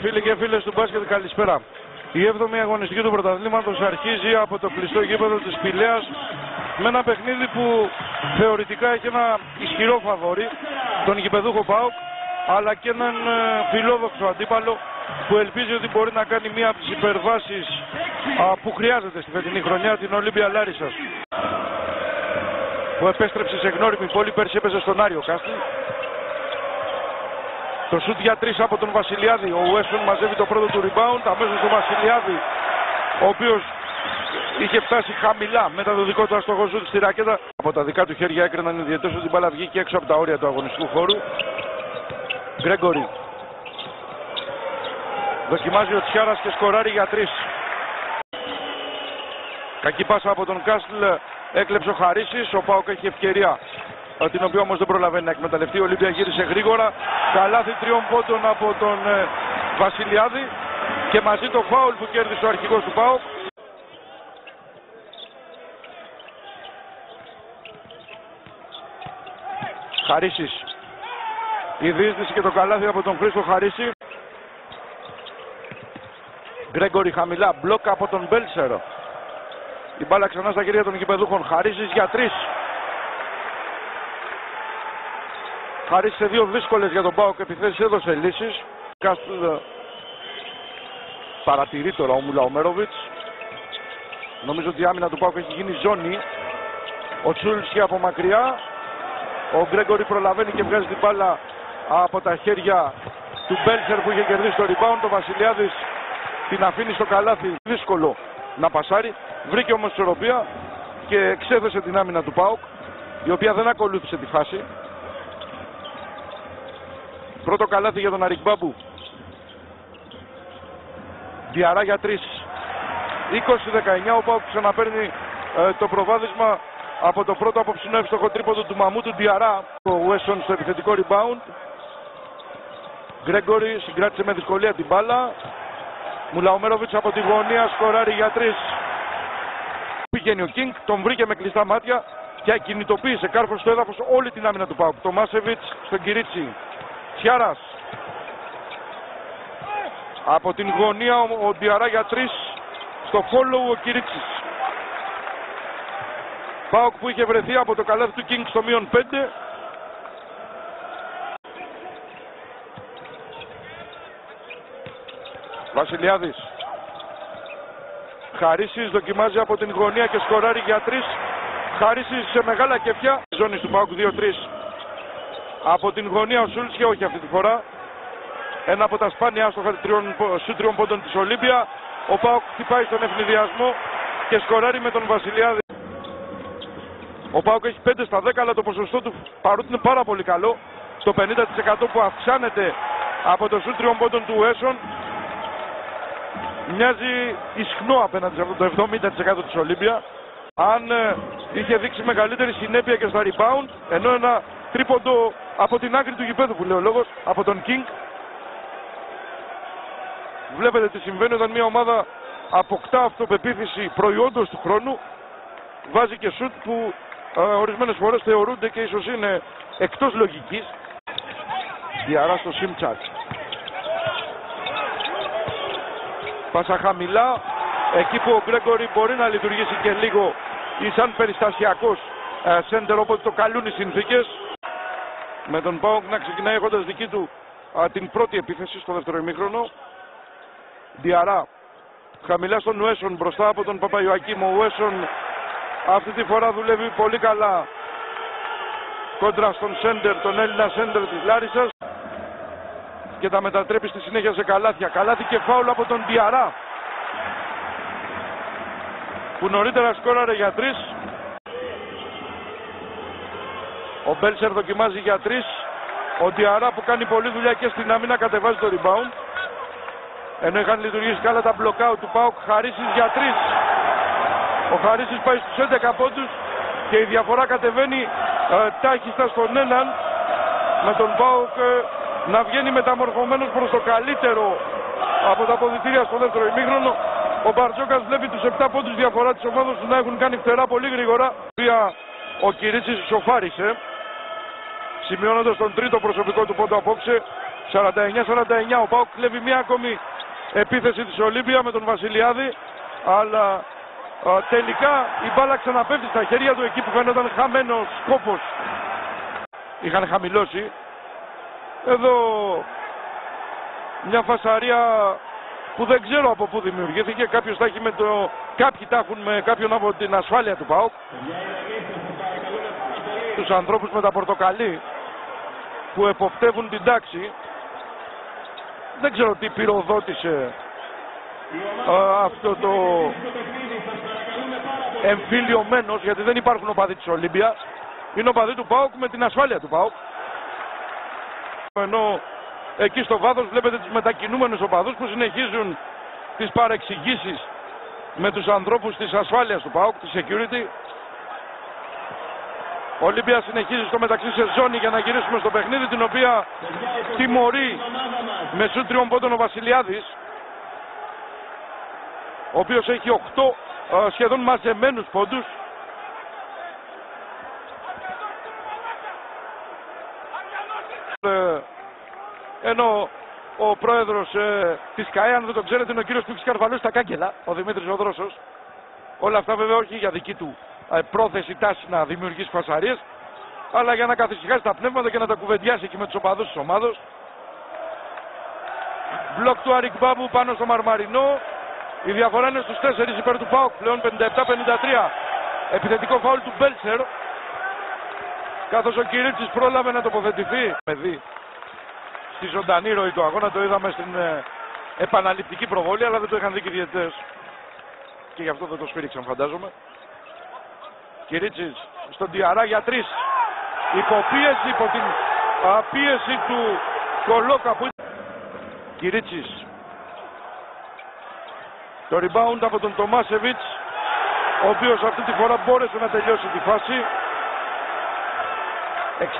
Φίλοι και φίλες του μπάσκετ, καλησπέρα. Η 7η αγωνιστική του πρωταθλήματος αρχίζει από το κλειστό γήπεδο της Πηλαίας με ένα παιχνίδι που θεωρητικά έχει ένα ισχυρό φαβορί, τον γηπεδούχο ΠΑΟΚ, αλλά και έναν φιλόδοξο αντίπαλο που ελπίζει ότι μπορεί να κάνει μία από τις υπερβάσεις που χρειάζεται στη φετινή χρονιά, την Ολύμπια Λάρισσας, που επέστρεψε σε γνώριμη πόλη. Πέρσι έπαιζε στον Άριο Κάστλ. Το σουτ για 3 από τον Βασιλιάδη. Ο Ουέσον μαζεύει το πρώτο του rebound. Αμέσως ο Βασιλιάδη, ο οποίος είχε φτάσει χαμηλά μετά το δικό του αστοχό σουτ στη ρακέτα. Από τα δικά του χέρια έκριναν οι διαιτητές ότι την μπάλα βγήκε έξω από τα όρια του αγωνιστικού χώρου. Γκρέγκορι δοκιμάζει ο Τσιάρας και σκοράρει για 3. Κακή πάσα από τον Κάστλ, έκλεψε ο Χαρίσης. Ο ΠΑΟΚ έχει ευκαιρία, την οποία όμως δεν προλαβαίνει να εκμεταλλευτεί. Ο Ολύμπια γύρισε γρήγορα. Καλάθι 3 πόντων από τον Βασιλιάδη και μαζί το φάουλ που κέρδισε ο αρχηγός του ΠΑΟΚ. Χαρίσης. Η διείσδυση και το καλάθι από τον Χρήστο Χαρίση. Γκρέγκορι χαμηλά. Μπλοκ από τον Μπέλσερ. Η μπάλα ξανά στα χέρια των γηπεδούχων. Χαρίσης για 3. Χαρίσης σε 2 δύσκολες για τον ΠΑΟΚ επιθέσεις, έδωσε λύσεις. Κάστλ παρατηρεί τώρα ο Μουλαομέροβιτς. Νομίζω ότι η άμυνα του ΠΑΟΚ έχει γίνει ζώνη. Ο Τσούλσκι από μακριά. Ο Γκρέγκορι προλαβαίνει και βγάζει την μπάλα από τα χέρια του Μπέλσερ που είχε κερδίσει το rebound. Ο Βασιλιάδης την αφήνει στο καλάθι. Δύσκολο να πασάρει. Βρήκε όμως ισορροπία και εξέθεσε την άμυνα του ΠΑΟΚ, η οποία δεν ακολούθησε τη φάση. Πρώτο καλάθι για τον Αρικμπάμπου. Διαρά για 3. 20-19. Ο ΠΑΟΚ ξαναπαίρνει το προβάδισμα από το πρώτο απόψινό εύστοχο τρίποντο του Μαμούτου Διαρά. Ο Ουέσον στο επιθετικό rebound. Γκρέγκορι συγκράτησε με δυσκολία την μπάλα. Μουλαομέροβιτς από τη γωνία σκοράρει για 3. Πηγαίνει ο Κίνγκ, τον βρήκε με κλειστά μάτια και ακινητοποίησε, κάρφωσε στο έδαφος όλη την άμυνα του ΠΑΟΚ. Το Μάσεβιτς στον Κυρίτσι. Τσιάρας. Από την γωνία ο Διαρά για 3. Στο follow ο Κυρίτσης. ΠΑΟΚ που είχε βρεθεί από το καλάθι του Κίνγκ στο μείον 5. Βασιλιάδης. Χαρίσης δοκιμάζει από την γωνία και σκοράρει για 3. Χαρίσης σε μεγάλα κεφιά. Ζώνη του ΠΑΟΚ 2-3. Από την γωνία ο Σούλτς, όχι αυτή τη φορά. Ένα από τα σπάνια άστοχα σου 3 πόντων της Ολύμπια. Ο ΠΑΟΚ χτυπάει στον ευνηδιασμό και σκοράρει με τον Βασιλιάδη. Ο ΠΑΟΚ έχει 5 στα 10, αλλά το ποσοστό του, παρότι είναι πάρα πολύ καλό, στο 50% που αυξάνεται από το σου 3 πόντων του Ουέσον, μοιάζει ισχνό απέναντι σε αυτό το 70% της Ολύμπια. Αν είχε δείξει μεγαλύτερη συνέπεια και στα rebound, ενώ ένα τρίποντο από την άκρη του γηπέδου που λέει ο λόγος, από τον Κίνγκ. Βλέπετε τι συμβαίνει όταν μια ομάδα αποκτά αυτοπεποίθηση προϊόντος του χρόνου, βάζει και σουτ που ορισμένες φορές θεωρούνται και ίσως είναι εκτός λογικής. Διαρά στο Σίμτσακ. Πάσα χαμηλά, εκεί που ο Γκρέγκορι μπορεί να λειτουργήσει και λίγο ή σαν περιστασιακός σέντερ, όποτε το καλούν οι συνθήκες. Με τον ΠΑΟΚ να ξεκινάει έχοντας δική του την πρώτη επίθεση στο δεύτερο ημίχρονο. Διαρά χαμηλά στον Ουέσον, μπροστά από τον Παπαϊωακίμ. Ο Ουέσον αυτή τη φορά δουλεύει πολύ καλά κόντρα στον σέντερ, τον Έλληνα σέντερ της Λάρισσας, και τα μετατρέπει στη συνέχεια σε καλάθια. Καλάθι και φάουλ από τον Διαρά, που νωρίτερα σκόραρε για 3. Ο Μπέλσερ δοκιμάζει για 3. Ο Διαρά που κάνει πολλή δουλειά και στην άμυνα κατεβάζει το rebound. Ενώ είχαν λειτουργήσει καλά τα blockout του ΠΑΟΚ. Χαρίσης για 3. Ο Χαρίσης πάει στους 11 πόντους και η διαφορά κατεβαίνει τάχιστα στον έναν, με τον ΠΑΟΚ να βγαίνει μεταμορφωμένος προς το καλύτερο από τα αποδυτήρια στο δεύτερο ημίχρονο. Ο Μπαρτζόκας βλέπει τους 7 πόντους διαφορά της ομάδας του να έχουν κάνει φτερά πολύ γρήγορα. Ο Κυρίτσης ισοφάρισε σημειώνοντας τον τρίτο προσωπικό του πόντο απόψε. 49-49. Ο ΠΑΟΚ κλέβει μια ακόμη επίθεση της Ολύμπια με τον Βασιλιάδη, αλλά τελικά η μπάλα ξαναπέφτει στα χέρια του εκεί που φαίνονταν χαμένος σκόπος. Είχαν χαμηλώσει. Εδώ μια φασαρία που δεν ξέρω από πού δημιουργήθηκε. Κάποιοι τα έχουν με κάποιον από την ασφάλεια του ΠΑΟΚ. Τους ανθρώπους με τα πορτοκαλί που εποπτεύουν την τάξη. Δεν ξέρω τι πυροδότησε αυτό το εμφύλιο μένος, γιατί δεν υπάρχουν οπαδοί της Ολύμπια. Είναι οπαδοί του ΠΑΟΚ με την ασφάλεια του ΠΑΟΚ. Ενώ εκεί στο βάθος βλέπετε τους μετακινούμενους οπαδούς που συνεχίζουν τις παρεξηγήσεις με τους ανθρώπους της ασφάλειας του ΠΑΟΚ, της security. Ο Ολύμπια συνεχίζει στο μεταξύ σε ζώνη για να γυρίσουμε στο παιχνίδι, την οποία τιμωρεί με σουτ 3 πόντων ο Βασιλιάδης, ο οποίος έχει 8 σχεδόν μαζεμένους πόντους. Ενώ ο πρόεδρος της ΚΑΕ, αν δεν το ξέρετε, είναι ο κύριος που έχει σκαρφαλώσει τα κάγκελα, ο Δημήτρης ο Δρόσος. Όλα αυτά βέβαια όχι για δική του πρόθεση, τάση να δημιουργήσει φασαρίες, αλλά για να καθησυχάσει τα πνεύματα και να τα κουβεντιάσει εκεί με τους οπαδούς της ομάδος. Μπλοκ του Άρικ Μπάμπου πάνω στο Μαρμαρινό. Η διαφορά είναι στους 4 υπέρ του ΠΑΟΚ πλέον, 57-53. Επιθετικό φάουλ του Μπέλσερ, καθώς ο Κυρίτσης πρόλαβε να τοποθετηθεί. Στη ζωντανή ροή του αγώνα, το είδαμε στην επαναληπτική προβολή, αλλά δεν το είχαν δει και οι διαιτητές. Και γι' αυτό δεν το σφύριξαν, φαντάζομαι. Κυρίτσης στον Διαρά για 3. Υποπίεση, υπό την πίεση του Κολόκα που... Κυρίτσης. Το rebound από τον Τομάσεβιτς, ο οποίος αυτή τη φορά μπόρεσε να τελειώσει τη φάση.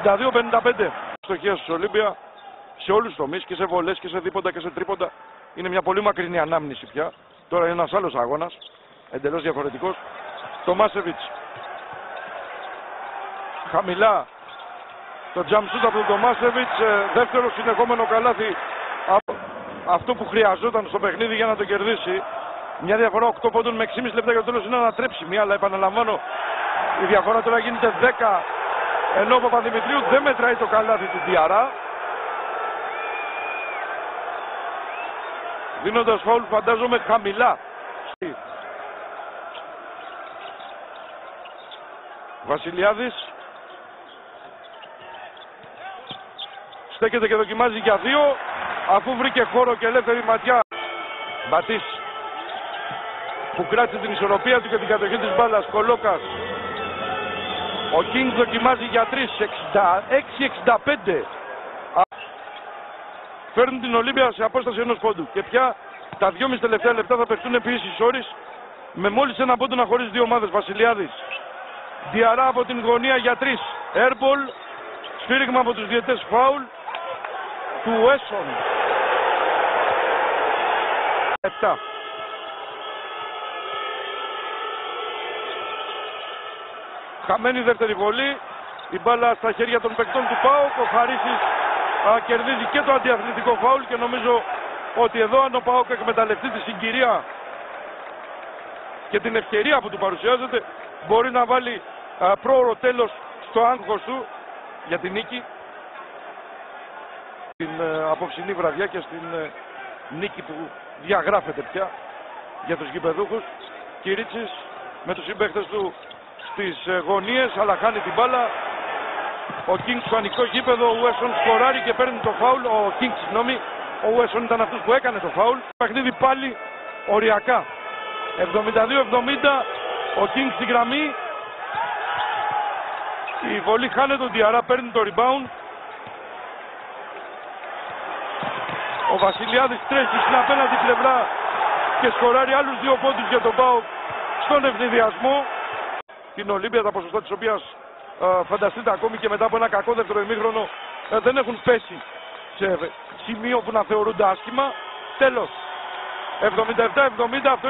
62-55. Στοχεία στους Ολύμπια σε όλους τους τομείς, και σε βολές και σε δίποντα και σε τρίποντα. Είναι μια πολύ μακρινή ανάμνηση πια. Τώρα είναι ένας άλλος αγώνας, εντελώς διαφορετικός. Τομάσεβιτς. Χαμηλά το jump shoot από τον Τομάσεβιτς. Δεύτερο συνεχόμενο καλάθι. Αυτό που χρειαζόταν στο παιχνίδι για να το κερδίσει. Μια διαφορά 8 πόντων με 6,5 λεπτά για το τέλος είναι ανατρέψιμη, αλλά επαναλαμβάνω, η διαφορά τώρα γίνεται 10, ενώ ο Παπαδημητρίου δεν μετράει το καλάθι του Διαρά, δίνοντας φάουλ φαντάζομαι χαμηλά. Βασιλιάδης στέκεται και δοκιμάζει για 2, αφού βρήκε χώρο και ελεύθερη ματιά. Μπατής, που κράτησε την ισορροπία του και την κατοχή της μπάλας. Κολόκας. Ο Κίνγκ δοκιμάζει για 3, 66-65. Φέρνουν την Ολύμπια σε απόσταση ενός πόντου. Και πια τα 2,5 τελευταία λεπτά θα παιχτούν επίσης όρις, με μόλις ένα πόντο να χωρίζει δύο ομάδες. Βασιλιάδης. Διαρά από την γωνία για 3. Airball. Σφύριγμα από τους διαιτές, φάουλ του Έσον. 7. Χαμένη δεύτερη βολή. Η μπάλα στα χέρια των παικτών του ΠΑΟΚ. Ο Χαρίσης κερδίζει και το αντιαθλητικό φάουλ, και νομίζω ότι εδώ, αν ο ΠΑΟΚ εκμεταλλευτεί τη συγκυρία και την ευκαιρία που του παρουσιάζεται, μπορεί να βάλει πρόωρο τέλος στο άγχος του για την νίκη. Την απόψινή βραδιά και στην νίκη που διαγράφεται πια για τους γηπεδούχους. Κυρίτσης με τους συμπαίχτες του στις γωνίες, αλλά χάνει την μπάλα. Ο Κίνγκ στο ανοιχτό γήπεδο, ο Ουέσον σκοράρει και παίρνει το φάουλ. Ο Κίνγκ, συγγνώμη, ο Ουέσον ήταν αυτός που έκανε το φάουλ. Παιχνίδι πάλι οριακά. 72-70, ο Κίνγκ στην γραμμή. Η βολή χάνεται, ο Διαρά παίρνει το rebound. Ο Βασιλιάδης τρέχει στην απέναντι πλευρά και σκοράρει άλλους 2 πόντους για τον ΠΑΟΚ στον ευνηδιασμό. Την Ολύμπια, τα ποσοστά της οποίας φανταστείτε ακόμη και μετά από ένα κακό δεύτερο ημίχρονο δεν έχουν πέσει σε σημείο που να θεωρούνται άσχημα. Τέλος, 77-70, αυτό